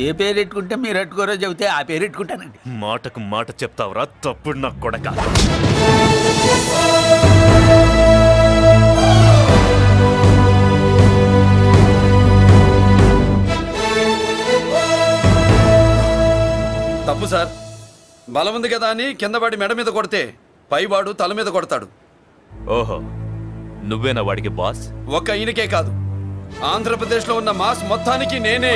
ఏ పేరు పెట్టుకుంటే మీరు పెట్టుకోరో చెబితే ఆ పేరు పెట్టుకుంటానండి. మాటకు మాట చెప్తావురా తప్పుడు నా కొడక. తప్పు సార్. బలం ఉంది కదా అని కిందవాడి మెడ మీద కొడితే పైవాడు తల మీద కొడతాడు. ఓహో, నువ్వేనా వాడికి బాస్? ఒక్క ఈయనకే కాదు, ఆంధ్రప్రదేశ్లో ఉన్న మాస్ మొత్తానికి నేనే.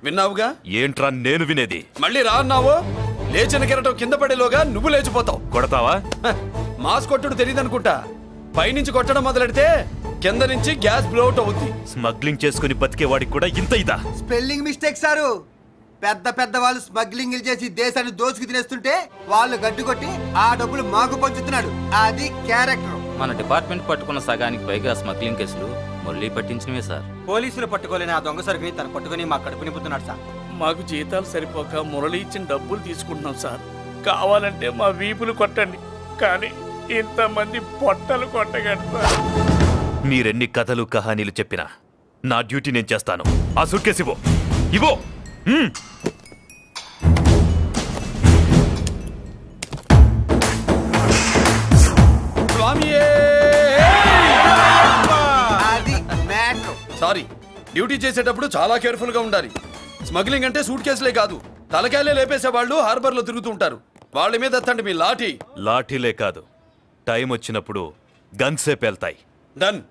విన్నావుగా? ఏంట్రా నేను వినేది? మళ్ళీ రా అన్నావు, లేచిన కెరటం కింద పడేలోగా నువ్వు లేచిపోతావు. కొడతావా? మాస్ కొట్టుడు తెలియదనుకుంటా. పైనుంచి కొట్టడం మొదలెడితే కింద నుంచి గ్యాస్ బ్లౌట్ అవుద్ది. స్మగ్లింగ్ చేసుకుని బతికే వాడికి కూడా ఇంత ఇదా? Spelling mistake sir. పెద్ద పెద్ద వాళ్ళు స్మగ్లింగ్ చేసి దేశాన్ని దోచుకు తినేస్తుంటే వాళ్ళు గడ్డు కొట్టి ఆ డబ్బులు మాకు పంచుతున్నాడు. అది క్యారెక్టర్. మన డిపార్ట్మెంట్ పట్టుకున్న సగానికి పైగా స్మగ్లింగ్ కేసులు మురళి పట్టించినవే సార్. పోలీసులు పట్టుకోలేని ఆ దొంగ సరుకుని తను పట్టుకుని మా కడుపు నింపుతున్నాడు సార్. మాకు జీతాలు సరిపోక మురళి ఇచ్చిన డబ్బులు తీసుకుంటున్నాం సార్. కావాలంటే మా వీపులు కొట్టండి, కానీ ఇంతమంది పొట్టలు కొట్టగండి సార్. మీరెన్ని కథలు కహానీలు చెప్పినా నా డ్యూటీ నేను చేస్తాను. ఆ సూట్ కేసు ఇవ్వు. ఇవ్వు. సారీ, డ్యూటీ చేసేటప్పుడు చాలా కేర్ఫుల్ గా ఉండాలి. స్మగ్లింగ్ అంటే సూట్ కేసులే కాదు, తలకాయలే లేపేసే వాళ్ళు హార్బర్ లో తిరుగుతుంటారు. వాళ్ళ మీద ఎత్తండి మీ లాఠీ. లాఠీలే కాదు, టైం వచ్చినప్పుడు గన్సే పేల్తాయి. డన్.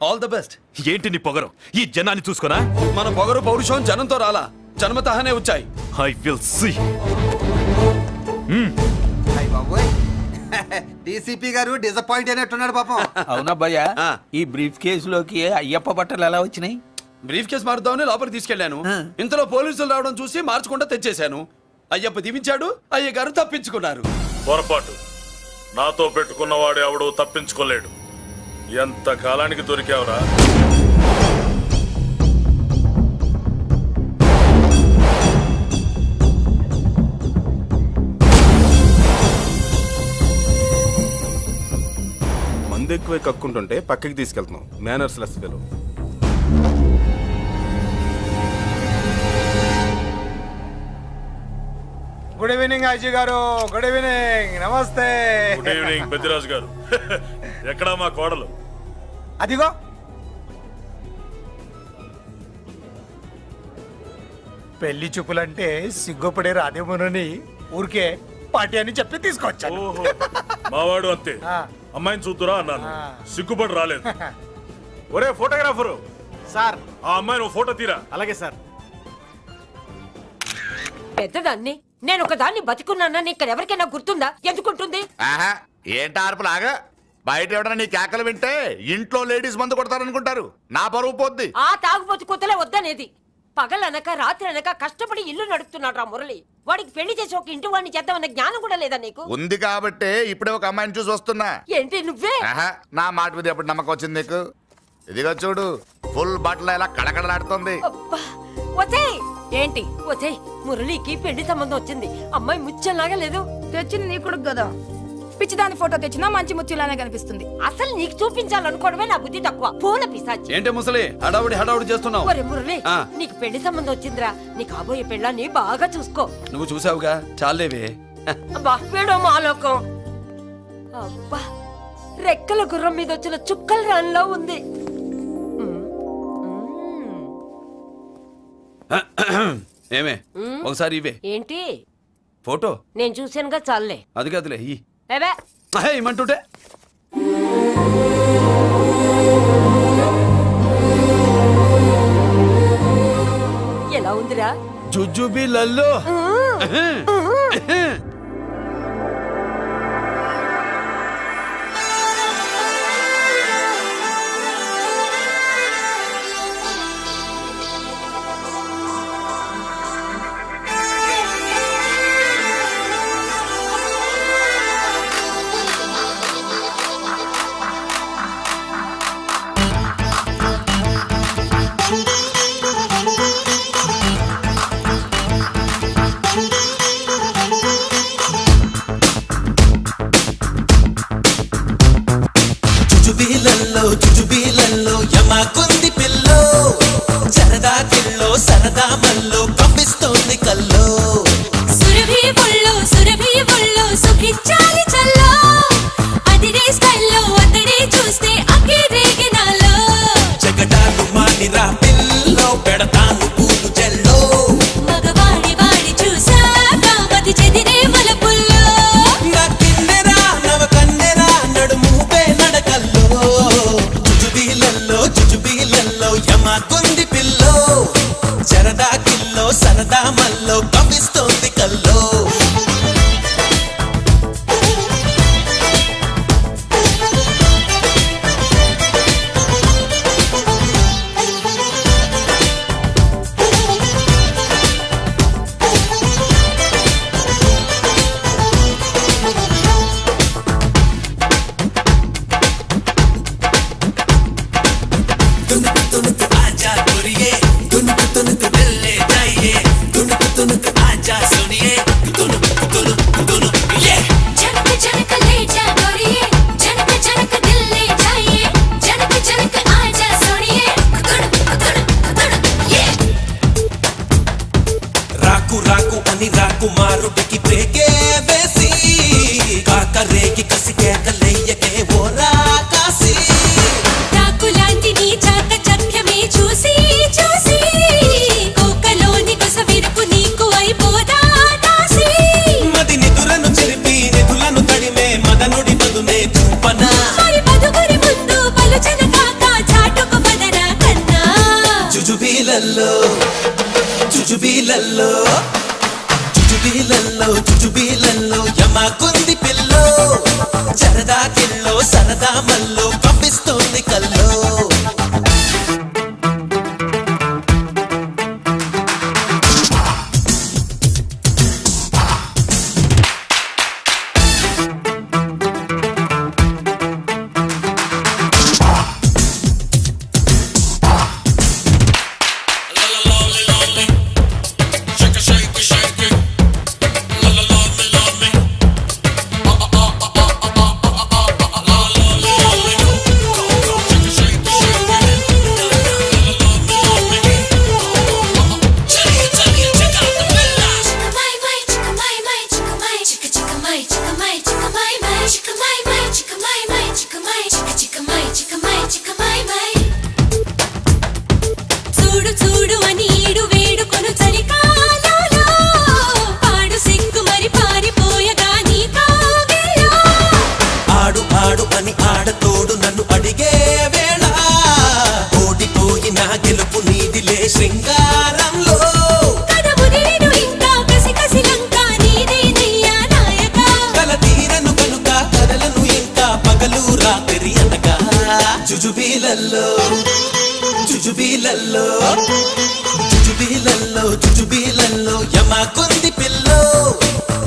All the best. ఏంటి నీ పొగరు? ఈ జనాన్ని చూసుకోనా? మన పొగరు పౌరుషం జనంతో రాలా, జన్మతహనే వచ్చాయి. I will see. డీసీపీ గారు డిసప్పాయింట్ అయినట్టున్నాడు పాపం. అవునా భయ్యా? ఈ బ్రీఫ్ కేసులోకి అయ్యప్ప బట్టలు ఎలా వచ్చినాయి? బ్రీఫ్ కేసు మారుద్దామని లోపలికి తీసుకెళ్లాను. ఇంతలో పోలీసులు రావడం చూసి మార్చకుండా తెచ్చేశాను. అయ్యప్ప దీవించాడు, అయ్య గారు తప్పించుకున్నారు. పొరపాటు. నాతో పెట్టుకున్నవాడు ఎవడు తప్పించుకోలేడు. ఎంత కాలానికి దొరికావురా? మందు ఎక్కువ కక్కుంటుంటే పక్కకి తీసుకెళ్తున్నాం. Manners less fellow. Good evening Ajay గారు. Good evening. నమస్తే. గుడ్ ఈవినింగ్ పెద్దిరాజు గారు. ఎక్కడా మా కోడలు? అదిగో. పెళ్లి చూపులంటే సిగ్గుపడే రాధేమోనని ఊరికే పార్టీ అని చెప్పి తీసుకొచ్చాను. మావాడు అంతే. అమ్మాయిని చూద్దురా అన్నాను, సిగ్గుపడి రాలేదు. ఒరే ఫోటోగ్రాఫరు సార్, ఆ అమ్మాయిని ఓ ఫోటో తీరా. అలాగే సార్. పెద్దదాన్ని నేను ఒక దాన్ని బతికున్నానని ఇక్కడ ఎవరికైనా గుర్తుందా? ఎందుకుంటుంది? ఏంటార్పులాగా బయట ఎవడన్నా నీ కేకలు వింటే ఇంట్లో లేడీస్ మందు కొడతారనుకుంటారు. నా పరువు పోద్ది. ఆ తాగుబోతు కొత్తలే వద్దనేది. పగలనక రాత్రి అనక కష్టపడి ఇల్లు నడుపుతున్నాడు రా మురళి. వాడికి పెళ్లి చేసి ఒక ఇంటి వాడిని చేద్దామన్న జ్ఞానం కూడా లేదా నీకు? ఉంది కాబట్టే ఇప్పుడే ఒక అమ్మాయిని చూసి వస్తున్నా. ఏంటి నువ్వే? నా మాట మీద ఎప్పుడు నమ్మకం వచ్చింది నీకు? ఇదిగో చూడు, ఫుల్ బట్టలు ఎలా కడకడలాడుతుంది. ఏంటి వచ్చే మురళికి పెళ్లి సంబంధం వచ్చింది. అమ్మాయి ముచ్చల్లాగా లేదు. తెచ్చింది నీ కొడుకు కదా. పిచ్చిదాని ఫోటో తెచ్చినా మంచి ముచ్చిలానే కనిపిస్తుంది. అసలు నీకు చూపించాలనుకోవడమే నా బుద్ధి తక్కువ. పూల పిశాచి. ఏంటి ముసలి హడావుడి చేస్తున్నావు? ఒరే మురళి, నీకు పెళ్లి సంబంధం వచ్చిందిరా. నీ కాబోయే పెళ్ళాన్ని బాగా చూసుకో. నువ్వు చూసావుగా, చాలేవే. అబ్బా వీడో మాలోకం. అబ్బా రెక్కల గుర్రం మీద వచ్చిన చుక్కల రాన్లో ఉంది. ఏమే ఒకసారి ఇవే. ఏంటి ఫోటో? నేను చూసానుగా, చాలే. అది కాదులే ఏమంటుంటే. ఎలా ఉందిరా? జుజుబి లల్లో. జుజుబీలల్లో జుజుబీలల్లో యమాకుంది పిల్లో జరదా కిల్లో సరదా మల్లో కవ్విస్తోంది కల్లో కుమారుడికి బ్రేకే వేసి కాకరేకి కసి కేకలయ్యకే ఓరా కాసి రాకులాంటి నీ చాక చక్రమే చూసి చూసి కోకలోని కొస విరుపు నీకు అయిపోదా దాసి మది నిదురను చెరిపి నిధులను తడిమే మదనుడి మధునే చూపనా మరి పదుగురి ముందు పలుచన కాక చాటుకు పదరా కన్నా జుజుబీలల్లో జుజుబీలల్లో జుజుబీలల్లో జుజుబీలల్లో యమాకుంది పిల్లో జరదా కిల్లో సరదా మల్లో పంపిస్తోంది కల్లో జుజుబీలల్లో జుజుబీలల్లో జుజుబీలల్లో జుజుబీలల్లో యమాకుంది పిల్లో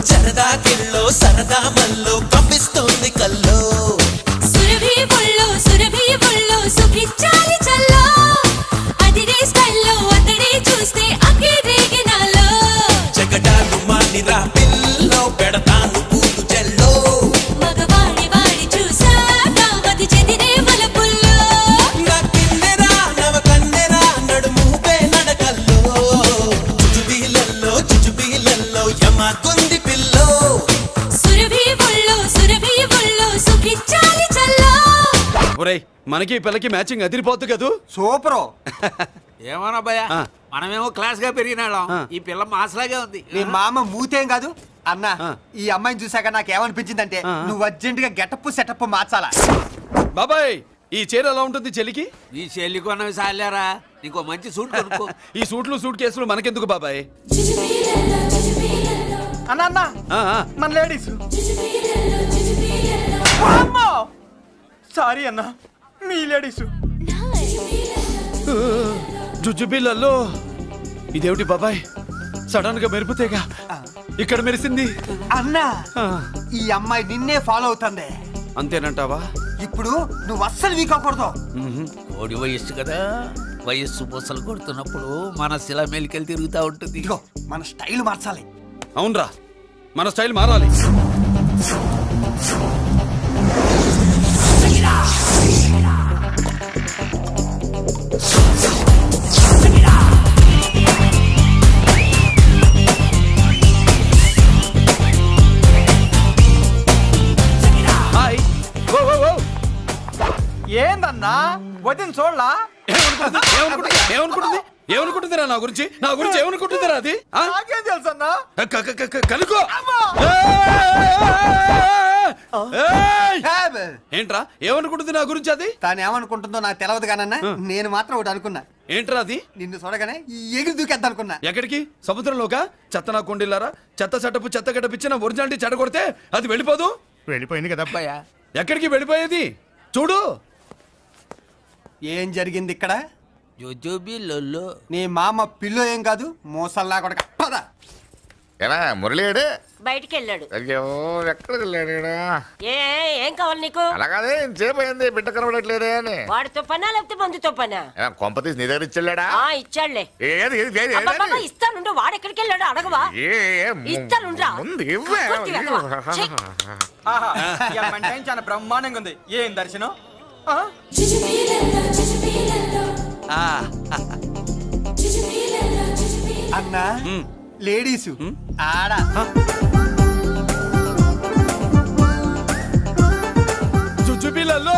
జరదా కిల్లో సరదా మల్లో పంపిస్తోంది కల్లో సురభి బొల్లో సుఖించాలి చల్లో అదిరే స్టైల్లో అతడే చూస్తే అకే రేగినాలో జగడాలు మానిరా పిల్లో పెడతాను పూలు జల్లో మగవాడి వాడి చూసాక మది చెదిరే వలపుల్లో నా కిన్నెరా నవ కన్నెరా నడుముపే నడకల్లో జుజుబీలల్లో యమాకుంది పిల్లో సురభి బొల్లో సుఖించాలి చల్లో ఒరేయ్ మనకి ఈ పిల్లకి మ్యాచింగ్ అదిరిపోద్దు కదూ సూపరు ఏమన్నా భయ మనమేమో క్లాస్ గా పెరిగిన ఈ పిల్ల మాసలాగే ఉంది నీ మామ మూతేం కాదు అన్న ఈ అమ్మాయిని చూసాక నాకేమనిపించిందంటే నువ్వు అర్జెంట్ గా గెటప్ సెటప్ మార్చాలా బాబాయ్ ఈ చీర ఎలా ఉంటుంది చెలికి ఈ చెల్లి కొన్నవి సాలేరా నీకో మంచి సూట్ కొనుక్కో ఈ సూట్లు సూట్ కేసులు మనకెందుకు బాబాయ్ అన్న అన్న మన లేడీస్ సారీ అన్న మీ లేడీస్ జుజుబీలల్లో ఇదేమిటి బాబాయ్ సడన్ గా మెరుపుతేగా ఇక్కడ మెరిసింది అన్నా ఈ అమ్మాయి నిన్నే ఫాలో అవుతుంది అంతేనంటావా ఇప్పుడు నువ్వు అస్సలు వీక్ అవ్వకూడదు కోడి వయస్సు కదా వయస్సు పూసలు కొడుతున్నప్పుడు మన శిల మేలికెళ్ళి తిరుగుతూ ఉంటుంది మన స్టైల్ మార్చాలి అవునరా మన స్టైల్ మారాలి ఏందన్నా వదిన చూడలా ఏమనుకుంటుందిరా నా గురించి ఏమనుకుంటుందిరా అది నాకేం తెలుసు అన్నా కనుకో ఏంట్రా ఏమనుకుంటుంది నా గురించి అది? తాను ఏమనుకుంటుందో నాకు తెలియదు కానన్నా నేను మాత్రం ఒకటి అనుకున్నా. ఏంట్రా అది? నిన్ను చూడగానే ఎగిరి దూకేద్దాం అనుకున్నా. ఎక్కడికి? సముద్రంలోకా? చెత్త నా కొండిల్లారా, చెత్త చెట్టపు చెత్త గడపిచ్చిన ఒరిజినాలిటీ చెడగొడితే అది వెళ్ళిపోదు? వెళ్ళిపోయింది కదా అబ్బాయా. ఎక్కడికి వెళ్ళిపోయేది? చూడు ఏం జరిగింది ఇక్కడ. జోజోబిల్లో నీ మామ పిల్లో ఏం కాదు, మోసల్లా కొడక. పద. ఎలా మురళీడు బయటికి వెళ్ళాడు. అయ్యో ఎక్కడికి వెళ్ళాడు? ఏం కావాలి నీకు? అలాగే సేపు అయింది బిడ్డ కనబడట్లేదే అని. వాడితో పనా లేకపోతే మందుతో పనా? కొంపతీసి నీ దగ్గర ఇచ్చాడా? ఇచ్చాడులే. ఏది ఇస్తానుండు. వాడు ఎక్కడికి వెళ్ళాడు అడగవా? ఇస్తానుండ్రా. చాలా బ్రహ్మాండంగా ఉంది. ఏం దర్శనం. అన్నా లేడీస్ ఆడ చుచ్చుపిల్లల్లో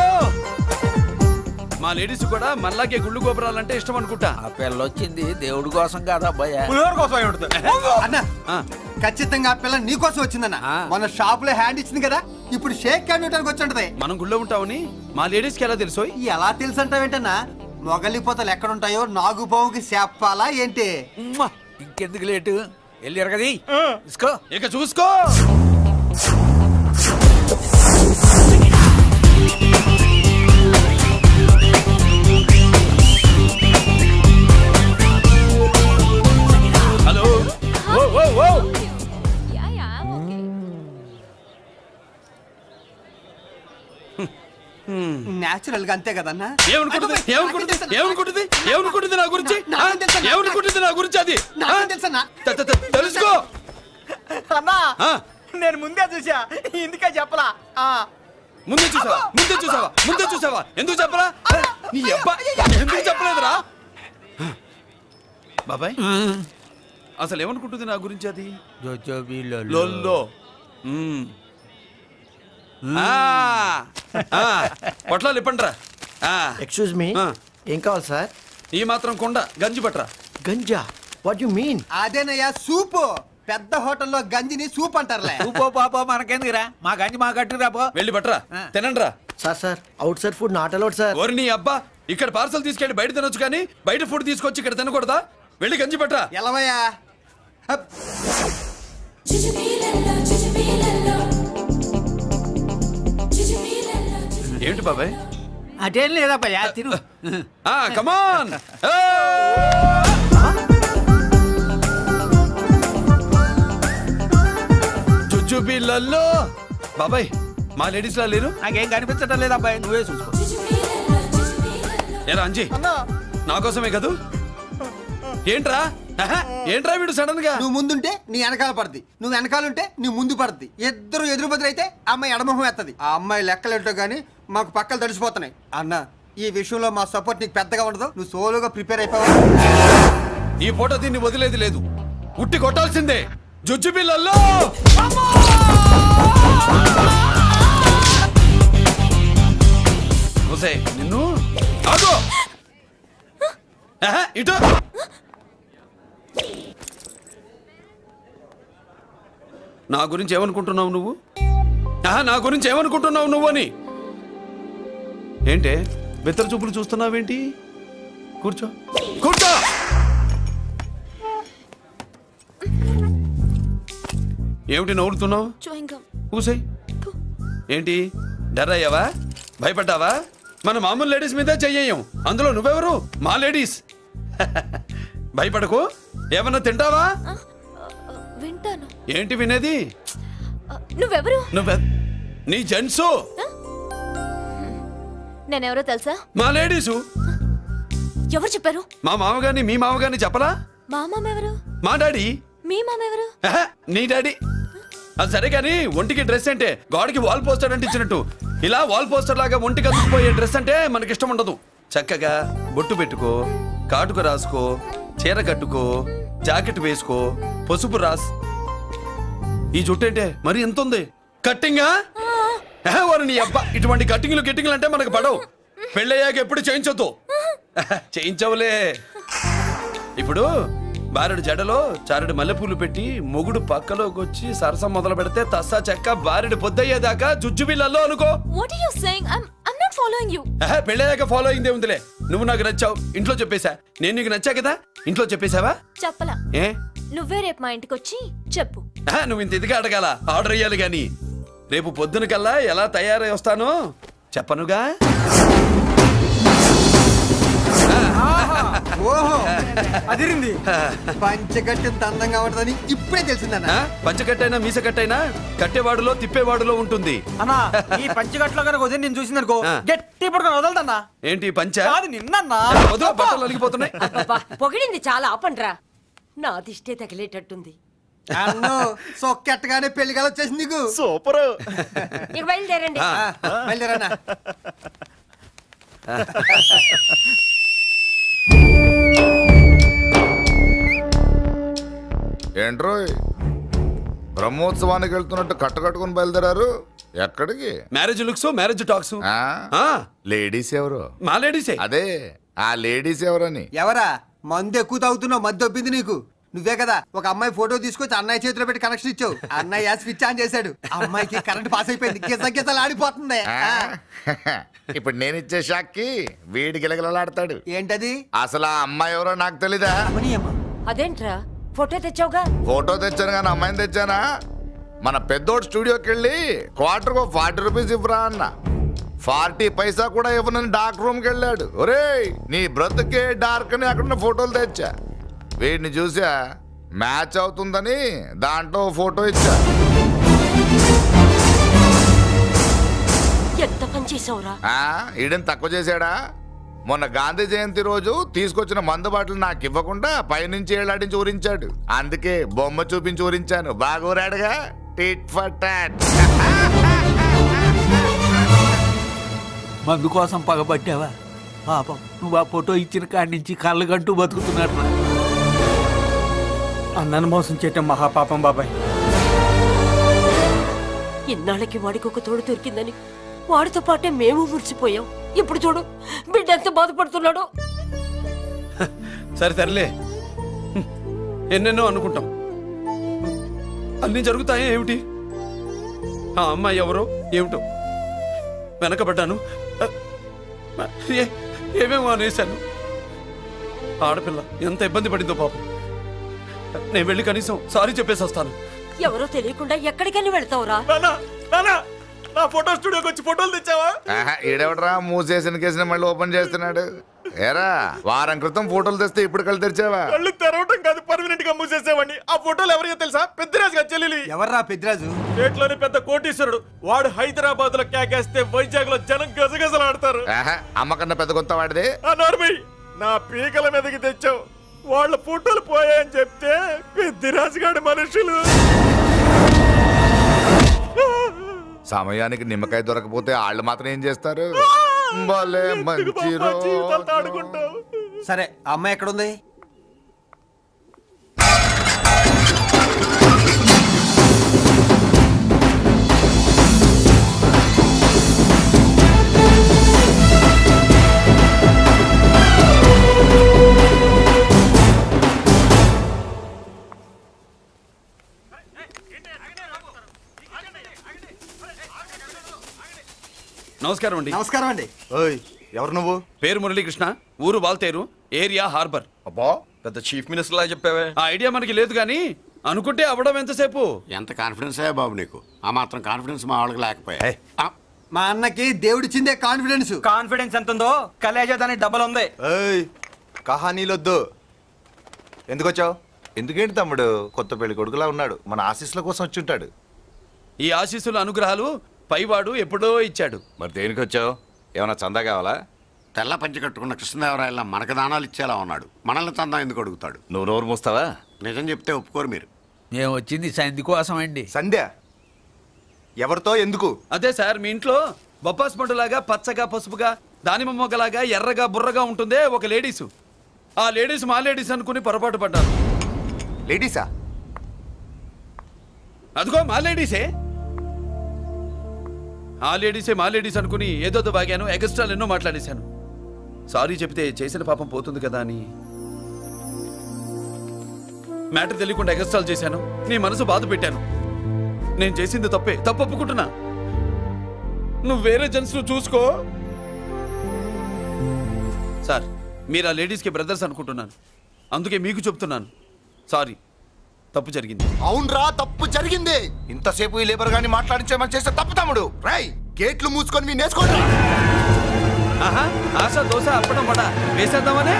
మా లేడీస్ కూడా మళ్ళాకే గుళ్ళు గోపురాలంటే ఇష్టం అనుకుంటా. ఆ పిల్ల వచ్చింది దేవుడి కోసం కాదు అబ్బాయి, అన్న ఖచ్చితంగా ఆ పిల్ల నీ కోసం వచ్చిందన్న. మన షాప్ లో హ్యాండ్ ఇచ్చింది కదా, ఇప్పుడు షేక్ హ్యాండ్ ఇవ్వడానికి వచ్చి ఉంటది. మనం గుళ్ళో ఉంటామని మా లేడీస్ కి ఎలా తెలుసు? ఎలా తెలుసు అంటావేంటన్నా? మొగలిపోతలు ఎక్కడుంటాయో నాగుబావుకి చెప్పాలా ఏంటి? ఇంకెందుకు లేటు, వెళ్ళారు కదా చూసుకో. ఇక చూసుకో. హలో. నేచురల్ గా అంతే కదన్నా. ఏమనుకుంటుంది నా గురించి? ఏమనుకుంటుంది నా గురించి? అది తెలుసుకో అన్నా. నేను ముందే చూసా, ఇందుకే చెప్పలా. ముందే చూసావా? ఎందుకు చెప్పరా? నీ అబ్బా ఎందుకు చెప్పలేదురా? బాబాయ్ అసలు ఏమనుకుంటుంది నా గురించి? అది జోజోబిల్లో పొట్లాలు ఇప్పండ్రా. ఎక్స్క్యూజ్ మీ, ఏం కావాలి సార్? ఈ మాత్రం కొండ గంజి పట్రా. గంజా? What you mean? అదేనయ్యా సూపు. పెద్ద హోటల్లో గంజిని సూప్ అంటారులే. సూపో పాపో మనకెందుకురా, మా గంజి మా కట్టురా పో. వెళ్ళి పట్రా, తినండ్రా. Sir outside food not allowed sir. ఓరి నీ అబ్బా, ఇక్కడ పార్సల్ తీసుకెళ్ళి బయట తినొచ్చు కానీ బయట ఫుడ్ తీసుకొచ్చి ఇక్కడ తినకూడదా? వెళ్ళి గంజి పట్రా. ఎలవయ్యా. ఏంటి బాబాయ్? అదేం లేదబ్బా, తిను. కమాన్. చుచ్చుపిల్లల్లో బాబాయ్ మా లేడీస్ లా లేరు. నాకేం కనిపించడం లేదు అబ్బాయి, నువ్వే చూసుకో. ఏరా అంజీ, నా కోసమే కదూ? ఏంట్రా వీడు సడన్ గా? నువ్వు ముందుంటే నీ వెనకాల పడుద్ది, నువ్వు వెనకాలంటే నీ ముందు పడుద్ది. ఇద్దరు ఎదురు బదులైతే అమ్మాయి ఎడమొహం ఎత్తది. ఆ అమ్మాయి లెక్కలేంటో గానీ మాకు పక్కలు తడిసిపోతున్నాయి. అన్న ఈ విషయంలో మా సపోర్ట్ నీకు పెద్దగా ఉండదు. నువ్వు సోలోగా ప్రిపేర్ అయిపోవా. ఈ ఫోటో దీన్ని వదిలేది లేదు, ఉట్టి కొట్టాల్సిందే. జుజ్జుబిళ్ళల్లో నిన్ను ఇటు నా గురించి ఏమనుకుంటున్నావు నువ్వు? నా గురించి ఏమనుకుంటున్నావు నువ్వు అని. ఏంటే బెత్తర చూపులు చూస్తున్నావేంటి? కూర్చో. ఏమిటి నవ్వుతున్నావు? కూసై. ఏంటి డర్ అయ్యావా? భయపడ్డావా? మన మామూలు లేడీస్ మీద చెయ్యం, అందులో నువ్వెవరు? మా లేడీస్. భయపడకు. ఏమన్నా తింటావా? వింటాను. ఏంటి వినేది? నువ్వెవరు? నీ జెంట్సు. నేనెవరో తెలుసా? మా లేడీసు. ఎవరు చెప్పారు? మా మామగారిని మీ మామగారిని చెప్పలా? మా మామ ఎవరు? మా డాడీ. మీ మామ ఎవరు? నీ డాడీ. అది సరే కానీ ఒంటికి డ్రెస్ అంటే గోడకి వాల్ పోస్టర్ అంటే ఇచ్చినట్టు ఇలా వాల్ పోస్టర్ లాగా ఒంటికి అందుకుపోయే డ్రెస్ అంటే మనకి ఇష్టం ఉండదు. చక్కగా బొట్టు పెట్టుకో, కాటుక రాసుకో, చీర కట్టుకో, జాకెట్ వేసుకో, పసుపు రాస్. ఈ జుట్టు అంటే మరి ఎంత ఉంది? కట్టింగా? వారు నీ అబ్బా, ఇటువంటి కట్టింగ్లు అంటే మనకు పడవు. పెళ్ళయ్యాక ఎప్పుడు చేయించొద్దు. చేయించవులే. ఇప్పుడు బారెడు జడలో చారెడు మల్లెపూలు పెట్టి మొగుడు పక్కలోకి వచ్చి సరసం మొదలు పెడితే తస్సా చెక్క బారెడు పొద్దయ్యేదాకా జుజ్జు బిళ్ళల్లో అనుకో. What are you saying? I'm not following you. పెళ్ళయ్యాక ఫాలో అయిందే ఉందిలే. నువ్వు నాకు నచ్చావు, ఇంట్లో చెప్పేశా. నేను నీకు నచ్చా కదా, ఇంట్లో చెప్పేశావా? చెప్పలా. ఏ నువ్వే రేపు మా ఇంటికి వచ్చి చెప్పు. నువ్వు ఇంత ఇదిగా అడగాల, ఆర్డర్ అయ్యాలి గాని. రేపు పొద్దున కల్లా ఎలా తయారై వస్తానో చెప్పనుగా. ఓహో అదిరింది. పంచగట్టెంత అందంగా ఉంటుందని ఇప్పుడే తెలిసిందన్నా. పంచకట్టైనా మీసకట్టైనా కట్టేవాడులో తిప్పేవాడులో ఉంటుంది అన్నా. ఈ పంచగట్లో కనుక వదిలి నేను చూసిందనుకో గట్టి పడుకొని వదలదన్నా. ఏంటి పంచ? అది నిన్నన్నా. బట్టలు అలిగిపోతున్నాయి. పొగిడింది చాలా ఆపండ్రా. నా దిష్టే తగిలేటట్టుంది. అన్నో సొక్కెట్టగానే పెళ్లి కల వచ్చేసింది నీకు. సూపర్. ఇక బయలుదేరండి. బయలుదేరన్నా. ఏంట్రో బ్రహ్మోత్సవానికి వెళ్తున్నట్టు కట్టుకొని బయలుదేరారు? ఎక్కడికి? Marriage looks, marriage talks. Ladies ఎవరు? మా లేడీసే. అదే ఆ లేడీస్ ఎవరని. ఎవరా? మందు ఎక్కువ తాగుతున్నావు, మధ్య ఒప్పింది నీకు. నువ్వే కదా ఒక అమ్మాయి ఫోటో తీసుకొచ్చి అన్నయ్య చేతిలో పెట్టి కనెక్షన్ ఇచ్చావు. అన్నయ్య స్విచ్ ఆన్ చేశాడు, అమ్మాయికి కరెంట్ పాస్ అయిపోయింది. గిజలు ఆడిపోతుంది. ఇప్పుడు నేను ఇచ్చే షాక్కి వీడి గిలగిలలాడతాడు. ఏంటది? అసలు ఆ అమ్మాయి ఎవరో నాకు తెలీదా? అదేంట్రా ఫోటో తెచ్చావుగా? ఫోటో తెచ్చాను కానీ అమ్మాయిని తెచ్చానా? మన పెద్దోడు స్టూడియోకి వెళ్ళి క్వార్టర్ 40 రూపీస్ ఇవ్వరా అన్న. 40 పైసా కూడా ఇవ్వనని డార్క్ రూమ్కి వెళ్ళాడు. ఒరేయ్ నీ బ్రతుకే డార్క్ అని అక్కడ ఫోటోలు తెచ్చా. వీడిని చూసా మ్యాచ్ అవుతుందని దాంట్లో ఫోటో ఇచ్చా. ఎంత పని చేసావురా? ఈడని తక్కువ చేశాడా? మొన్న గాంధీ జయంతి రోజు తీసుకొచ్చిన మందు బాటలు నాకు ఇవ్వకుండా పైనుంచి ఏళ్ళాడించి ఊరించాడు. అందుకే బొమ్మ చూపించి ఊరించాను. బాగా ఊరాడుగా. Tit for tat. మందు కోసం పగబట్టావా? పాపం నువ్వు ఆ ఫోటో ఇచ్చిన కాడి నుంచి కళ్ళగంటూ బతుకుతున్నాడు. అన్నను మోసం చేయటం మహాపాపం బాబాయ్. ఇన్నాళ్ళకి వాడికి ఒక తోడు దొరికిందని వాడితో పాటే మేము మురిసిపోయాం. ఇప్పుడు చూడు బిడ్డ ఎంత బాధపడుతున్నాడో. సరే తరలే, ఎన్నెన్నో అనుకుంటాం, అన్నీ జరుగుతాయా ఏమిటి? ఆ అమ్మాయి ఎవరో ఏమిటో వెనకబడ్డాను, ఏమేమో అనేశాను. ఆడపిల్ల ఎంత ఇబ్బంది పడిందో పాపం. నేను వెళ్ళి కనీసం సారీ చెప్పేసి వస్తాను. ఎవరో తెలియకుండా ఎక్కడికని వెళ్తావురా? నా ఫోటో స్టూడియోకి వచ్చి ఫోటోలు తెచ్చావా? ఈడెవడరా మూసేసిన కేసుని మళ్ళీ ఓపెన్ చేస్తున్నాడు? ఏరా వారం క్రితం ఫోటోలు తెస్తే ఇప్పుడు కళ్ళు తెరిచావా? కళ్ళు తెరవటం కాదు, పర్మనెంట్ గా మూసేసేవాడిని. ఆ ఫోటోలు ఎవరియో తెలుసా? పెద్దిరాజు గారి చెల్లెలి. ఎవర్రా పెద్దిరాజు? స్టేట్లోని పెద్ద కోటీశ్వరుడు. వాడు హైదరాబాద్ లో కేకేస్తే వైజాగ్ లో జనం గజగజలాడతారు. అమ్మకన్నా పెద్ద కొత్త వాడిదే. నా పీకల మీదకి తెచ్చావు. వాళ్ళ ఫోటోలు పోయాయని చెప్తే పెద్దిరాజు గారి మనుషులు. సమయానికి నిమ్మకాయ దొరకపోతే వాళ్ళు మాత్రం ఏం చేస్తారు? భలే మంచి రోజు. సరే అమ్మాయి ఎక్కడుంది? నమస్కారం అండి. నమస్కారం అండి. ఎవరు నువ్వు? పేరు మురళీకృష్ణ, ఊరు వాల్తేరు, ఏరియా హార్బర్. అబ్బా పెద్ద చీఫ్ మినిస్టర్ లా చెప్పావే. ఆ ఐడియా మనకి లేదు కానీ అనుకుంటే అవ్వడం ఎంతసేపు? ఎంత కాన్ఫిడెన్స్ అయ్యా బాబు నీకు? ఆ మాత్రం కాన్ఫిడెన్స్ మా వాళ్ళకి లేకపోయా? మా అన్నకి దేవుడిచ్చిందే కాన్ఫిడెన్స్. కాన్ఫిడెన్స్ ఎంత ఉందో కలేజా దాని డబల్ ఉంది. కహానీలొద్దు. ఎందుకు వచ్చావు? ఎందుకేంటి తమ్ముడు కొత్త పెళ్లి కొడుకులా ఉన్నాడు. మన ఆశీస్సుల కోసం వచ్చి ఉంటాడు. ఈ ఆశీస్సుల అనుగ్రహాలు పైవాడు ఎప్పుడో ఇచ్చాడు. మరి దేనికి వచ్చావు? ఏమన్నా చందా కావాలా? తెల్ల పంచి కట్టుకున్న కృష్ణదేవరాయల మనకు దానాలు ఇచ్చేలా ఉన్నాడు. మనల్ని చందా ఎందుకు అడుగుతాడు? నువ్వు నోరు మూస్తావా? నిజం చెప్తే ఒప్పుకోరు మీరు. మేము వచ్చింది సంధి కోసం అండి. సంధ్య ఎవరితో ఎందుకు? అదే సార్, మీ ఇంట్లో బొప్పాస్ పండులాగా పచ్చగా పసుపుగా దానిమ్మ మొగ్గలాగా ఎర్రగా బుర్రగా ఉంటుందే ఒక లేడీసు. ఆ లేడీస్ మా లేడీస్ అనుకుని పొరపాటు పడ్డారు. లేడీసా? అదిగో మా లేడీసే. ఆ లేడీసే మా లేడీస్ అనుకుని ఏదో బాగాను, ఎగస్ట్రాలు ఎన్నో మాట్లాడేశాను. సారీ చెప్తే చేసిన పాపం పోతుంది కదా అని. మ్యాటర్ తెలియకుండా ఎగస్ట్రాల్ చేశాను, నీ మనసు బాధ పెట్టాను. నేను చేసింది తప్పే, తప్పు ఒప్పుకుంటున్నా. నువ్వు వేరే జెంట్స్ చూసుకో. సార్, మీరు ఆ లేడీస్కి బ్రదర్స్ అనుకుంటున్నాను, అందుకే మీకు చెప్తున్నాను. సారీ, తప్పు జరిగింది. అవునరా, తప్పు జరిగింది. ఇంతసేపు ఈ లేబర్ గాని మాట్లాడించేమని చేస్తే తప్పు తమ్ముడు. రై, గేట్లు మూసుకొని మీ నేర్చుకోండి. ఆహా, ఆశ దోశ అప్పడం వడ వేసేద్దామనే.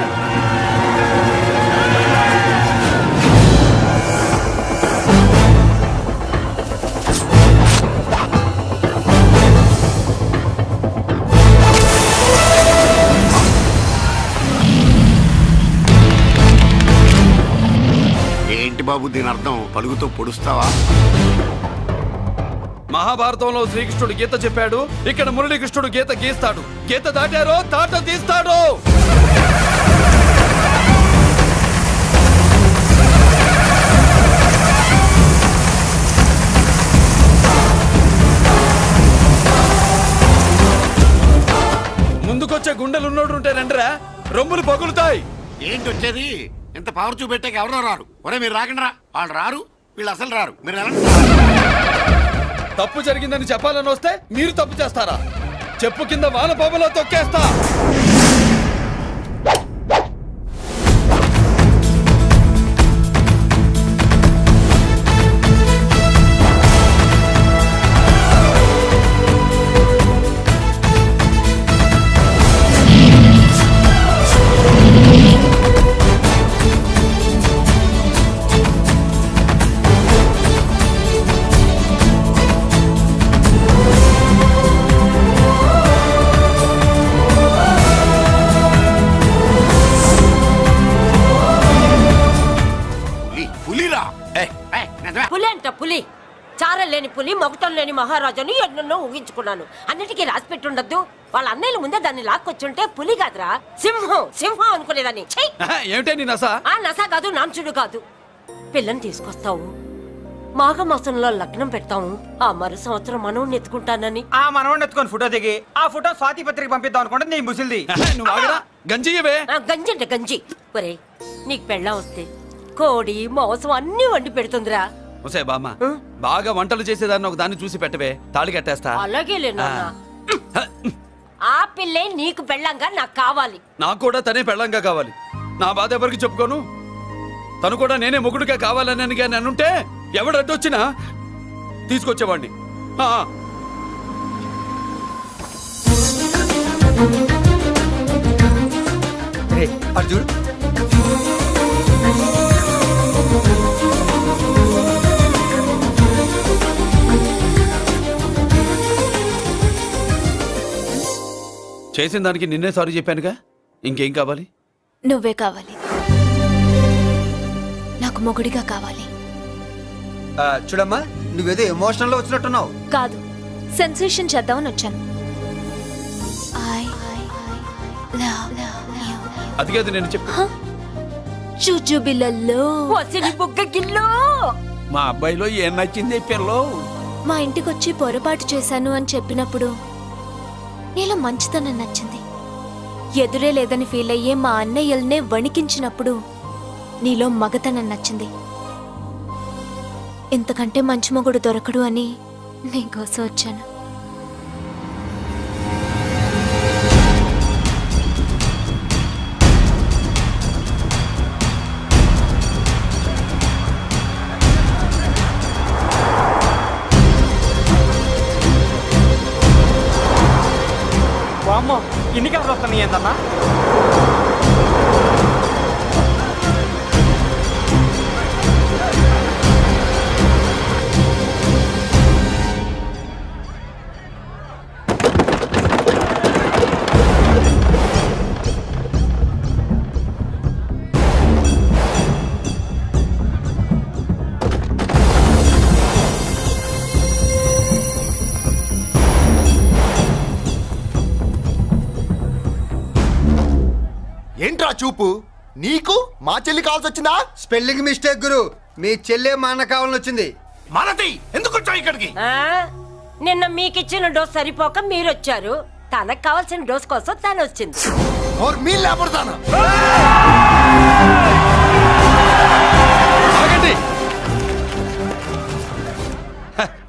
ఏంటి బాబు దీని అర్థం? పలుగుతో పొడుస్తావా? మహాభారతంలో శ్రీకృష్ణుడు గీత చెప్పాడు, ఇక్కడ మురళీకృష్ణుడు గీత గీస్తాడు. గీత దాటారో తాట తీస్తాడు. ముందుకొచ్చే గుండెలున్నోడు ఉంటే రండిరా, రొమ్ములు పగులుతాయి. ఏంటి వచ్చేది? ఇంత పవర్ చూపెట్టాక ఎవరో రారు. ఒరే మీరు రాకండి రా. వాళ్ళు రారు, వీళ్ళు అసలు రారు. మీరు ఎలా? తప్పు జరిగిందని చెప్పాలని వస్తే మీరు తప్పు చేస్తారా? చెప్పు కింద వానపాములో తొక్కేస్తా. పులి అంట పులి, చారం లేని పులి, మొగటం లేని మహారాజుని ఎన్నెన్నో ఊహించుకున్నాను. అన్నిటికీ రాసి పెట్టుండద్దు. వాళ్ళ అన్నయ్యల ముందే దాన్ని లాక్కొచ్చుంటే పులి కాదురా, సింహం సింహం అనుకునేదాన్ని. ఏమిటే నీ నస? ఆ నస కాదు, నాంచుడు కాదు. పిల్లని తీసుకొస్తావు, మాఘమాసంలో లగ్నం పెడతాము, ఆ మరు సంవత్సరం మనోడిని ఎత్తుకుంటానని. ఆ మనోడిని ఎత్తుకొని ఫోటో దిగి ఆ ఫోటో స్వాతి పత్రిక పంపిద్దాం అనుకుంటే నీ ముసిల్ది. గంజి అంటే గంజి. ఒరే, నీకు పెళ్ళం వస్తే కోడి మాంసం అన్ని వండి పెడుతుందిరా. ఒసే బామ్మ, బాగా వంటలు చేసేదాన్ని ఒక దాన్ని చూసి పెట్టవే, తాళి కట్టేస్తా. అలాగే లేనా? ఆ పిల్లే నీకు పెళ్ళంగా నాకు కావాలి. నాకు కూడా తనే పెళ్ళంగా కావాలి. నా బాధ ఎవరికి చెప్పుకోను. తను కూడా నేనే మొగుడుగా కావాలని కానీ అనుంటే ఎవడు అడ్డొచ్చినా తీసుకొచ్చేవాడిని. అర్జున్, చేసిన దానికి నిన్నే సారీ చెప్పానుగా, ఇంకేం కావాలి? నువ్వే కావాలి, నాకు మొగుడిగా కావాలి. చూడమ్మా, నువ్వేదో ఎమోషనల్ లో వచ్చినట్టున్నావు. కాదు, సెన్సేషన్ చేద్దామని వచ్చాను. అది కాదు నేను చెప్పు. చుజుబిలలో మా అబ్బాయిలో ఏం నచ్చింది పిల్లో? మా ఇంటికి వచ్చి పొరపాటు చేశాను అని చెప్పినప్పుడు నీలో మంచితనం నచ్చింది. ఎదురే లేదని ఫీల్ అయ్యే మా అన్నయ్యల్నే వణికించినప్పుడు నీలో మగతనం నచ్చింది. ఇంతకంటే మంచి మొగుడు దొరకడు అని నీకోసం వచ్చాను. వామ్మో, ఇన్ని కలర్లు వస్తున్నాయి ఏందన్నా? ఏంట్రా చూపు? నీకు మా చెల్లి కావాల్సి వచ్చిందా? స్పెల్లింగ్ మిస్టేక్ గురు. మీ చెల్లె మా అన్న కావాలని వచ్చింది. మనది ఎందుకు వచ్చావు ఇక్కడికి? నిన్న మీకిచ్చిన డోస్ సరిపోక మీరు వచ్చారు. తనకు కావాల్సిన డోస్ కోసం తను వచ్చింది. और मी लेपड़ताना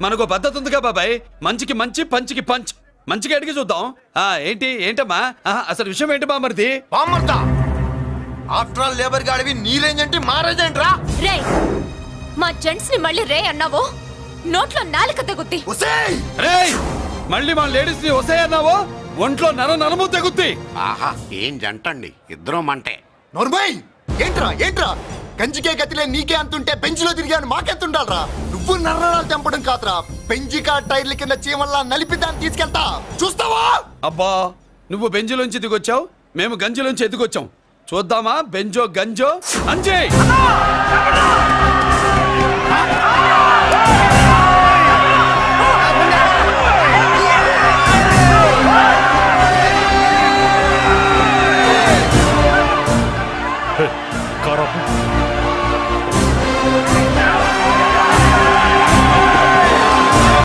మనకు పద్ధతి ఉందిగా బాబాయ్, మంచికి మంచి పంచికి పంచ్. మంచిగా అడిగి చూద్దాం. ఏంటమ్మా అసలు విషయం ఏంటి బామర్ది? ఆఫ్టర్ ఆల్ లేబర్ గాడివి నీ రేంజ్ ఏంటి మా రేంజ్ ఏంట్రా? రే మా జెంట్స్ ని మళ్ళీ రే అన్నావో నోట్లో నాలుక తెగుద్ది. రేయ్ మళ్ళీ మా లేడీస్ ని వసే అన్నావో ఒంట్లో నరము తెగుద్ది. ఆహా ఏం జంటండి, ఇద్దరం మంటే. నోర్మయ్ ఏంట్రా కంచికే గతిలే నీకే అంతుంటే బెంచ్లో తిరిగాను మాకెంతుండాలరా? నువ్వు నర్రాలు తెంపడం కాదురా, బెంజికా టైర్ల కింద చీమల్లా నలిపి దాన్ని తీసుకెళ్తా చూస్తావా? అబ్బా నువ్వు బెంజులోంచి దిగొచ్చావు, మేము గంజిలోంచి ఎదిగొచ్చాం. చూద్దామా బెంజో గంజో అంజే. కారాపు